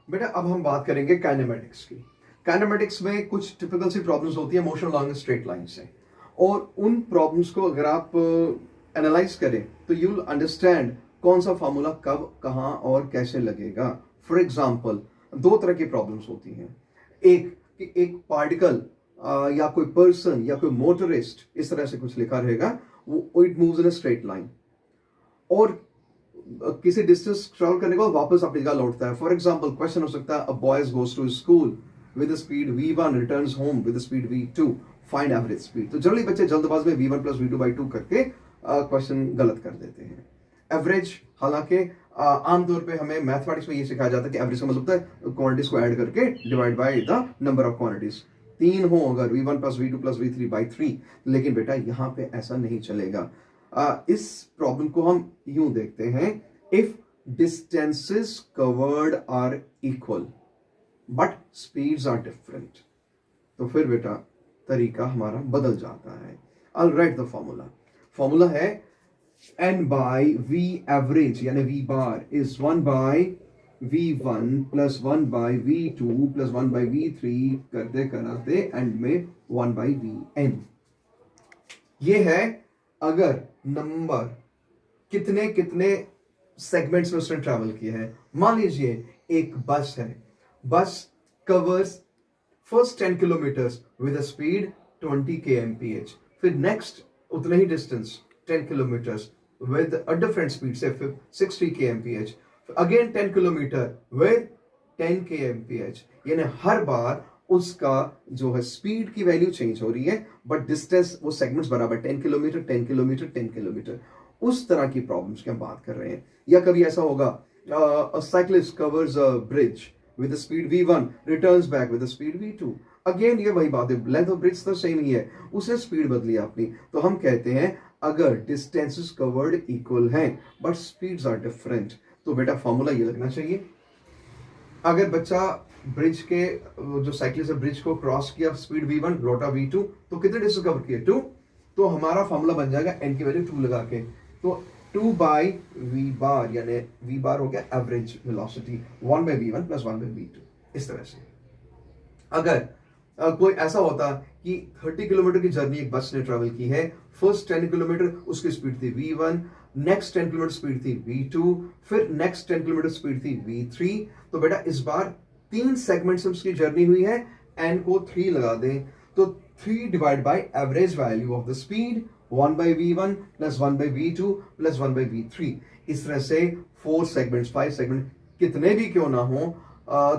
बेटा अब हम बात करेंगे काइनेमेटिक्स की। काइनेमेटिक्स में कुछ टिपिकल सी प्रॉब्लम्स होती है मोशन लॉन्ग स्ट्रेट लाइन से, और उन प्रॉब्लम्स को अगर आप एनालाइज करें तो यू विल अंडरस्टैंड कौन सा फॉर्मूला कब कहाँ और कैसे लगेगा। फॉर एग्जाम्पल दो तरह की प्रॉब्लम्स होती हैं। एक कि एक पार्टिकल या कोई पर्सन या कोई मोटरिस्ट इस तरह से कुछ लिखा रहेगा, वो it moves in a straight line, और किसी डिस्टेंस ट्रेवल करने के बाद वापस अपनी जगह लौटता है। फॉर एग्जाम्पल क्वेश्चन हो सकता है, a boys goes to school with speed v1 returns home with speed v2, find average speed. तो जनरली बच्चे जल्दबाज में v1 प्लस v2 बाई 2 करके क्वेश्चन गलत कर देते हैं। एवरेज, हालांकि आमतौर पे हमें मैथमेटिक्स में ये सिखाया जाता है कि एवरेज का मतलब होता है क्वांटिटीज को ऐड करके divide by the number of quantities. 3 हो अगर v1 plus v2 plus v3 by 3, लेकिन बेटा यहाँ पे ऐसा नहीं चलेगा। इस प्रॉब्लम को हम यूं देखते हैं, if distances covered are equal but speeds are different, तो फिर बेटा तरीका हमारा बदल जाता है। I will write the formula. Formula है n बाई v एवरेज यानी v bar is 1 by v1 plus 1 by v2 plus 1 by v3 करते कराते एंड में 1 बाई vn। ये है अगर नंबर कितने कितने सेगमेंट्स में उसने ट्रैवल किया है। मान लीजिए एक बस है, bus covers first 10 kilometres with speed 20 kmph, फिर नेक्स्ट उतना ही distance 10 kilometres with a different speed से 60 kmph, again 10 kilometre with 10 kmph। यानी हर बार उसका जो है स्पीड की वैल्यू चेंज हो रही है, बट डिस्टेंस वो सेगमेंट्स बराबर 10 किलोमीटर 10 किलोमीटर 10 किलोमीटर। उस तरह की प्रॉब्लम्स की हम बात कर रहे हैं। या कभी ऐसा होगा, अ cyclist covers a bridge with speed v1 returns back with speed v2, again ये वही बात है, लेंथ ऑफ ब्रिज तो सेम ही है, उसने स्पीड बदली अपनी। तो हम कहते हैं अगर डिस्टेंसेस कवर्ड इक्वल हैं बट स्पीड्स आर डिफरेंट, तो बेटा फॉर्मूला ये लगना चाहिए। अगर बच्चा ब्रिज के जो साइक्लिस्ट है ब्रिज को क्रॉस किया स्पीड v1 लौटा v2, तो कितने डिस्टेंस कवर किए 2, तो हमारा फॉर्मूला बन जाएगा n की वैल्यू 2 लगा के, तो 2 बाई v बार यानी v बार हो गया average velocity 1 by v1 plus 1 by v2। इस तरह से अगर कोई ऐसा होता कि 30 किलोमीटर की जर्नी एक बस ने ट्रेवल की है, फर्स्ट 10 किलोमीटर उसकी स्पीड थी v1, नेक्स्ट 10 किलोमीटर स्पीड थी v2, फिर नेक्स्ट 10 किलोमीटर स्पीड थी v3, तो बेटा इस बार 3 सेगमेंट से उसकी जर्नी हुई है, n को 3 लगा दें, तो 3 divide by average value of the speed 1 by v1 plus 1 by v2 plus 1 by v3। इस तरह से 4 सेगमेंट्स 5 सेगमेंट कितने भी क्यों ना हो,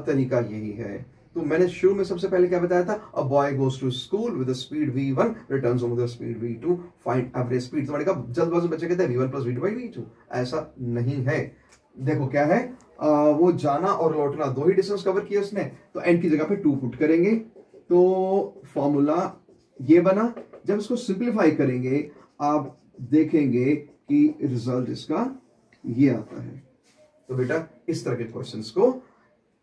तरीका यही है। तो मैंने शुरू में सबसे पहले क्या बताया था, a boy goes to school with speed v1 returns home with speed v2, find average speed. तो मैंने कहा जल्दबाजी बच्चे कहते हैं v1 plus v2 by v2, ऐसा नहीं है। देखो क्या है, वो जाना और लौटना दो ही डिस्टेंस कवर किया उसने, तो n की जगह पे 2 पुट करेंगे, तो फॉर्मूला ये बना। जब इसको सिंप्लीफाई करेंगे आप देखेंगे कि रिजल्ट इसका ये आता है। तो बेटा इस तरह के क्वेश्चंस को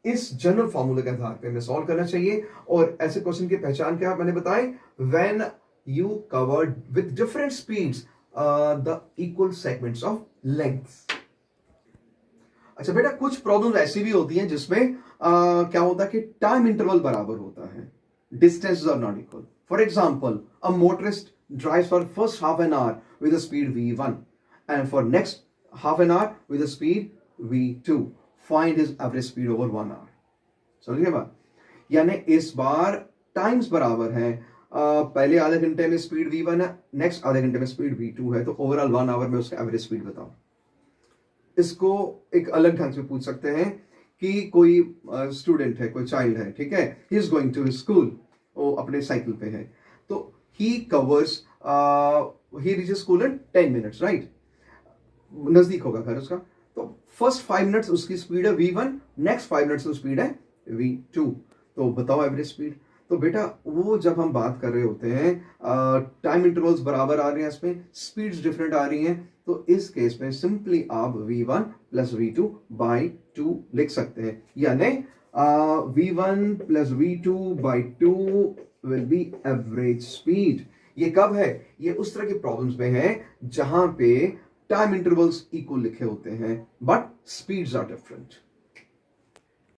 इस जनरल फॉर्मूले के आधार पे हमें सॉल्व करना चाहिए। और ऐसे क्वेश्चन की पहचान क्या मैंने बताई, when you covered with different speeds the equal segments of length. अच्छा बेटा कुछ प्रॉब्लम ऐसी भी होती हैं जिसमें क्या होता है कि टाइम इंटरवल बराबर होता है, distances are not equal. For example a motorist drives for first half an hour with speed v1 and for next half an hour with speed v2, find his average speed over 1 hour. समझिए बात, यानी इस बार times बराबर है, पहले आधे घंटे में स्पीड v1 है, नेक्स्ट आधे घंटे में स्पीड v2 है, तो ओवरऑल 1 आवर में उसका एवरेज स्पीड बताओ। इसको एक अलग ढंग से पूछ सकते हैं कि कोई स्टूडेंट है, कोई चाइल्ड है, ठीक है, he is going to school, वो अपने साइकिल पे है, तो he covers he reaches school in 10 minutes, right, नजदीक होगा घर उसका। तो फर्स्ट 5 मिनट्स उसकी स्पीड है v1, नेक्स्ट 5 मिनट्स की स्पीड है v2, तो बताओ एवरेज स्पीड। तो बेटा वो जब हम बात कर रहे होते हैं टाइम इंटरवल्स बराबर आ रहे हैं, इसमें स्पीड्स डिफरेंट आ रही हैं, तो इस केस में सिंपली आप v1 प्लस v2 बाई 2 लिख सकते हैं, यानी v1 plus v2 by 2 will be average speed. ये कब है, ये उस तरह की प्रॉब्लम्स में है जहां पे टाइम इंटरवल्स इक्वल लिखे होते हैं बट स्पीड्स आर डिफरेंट।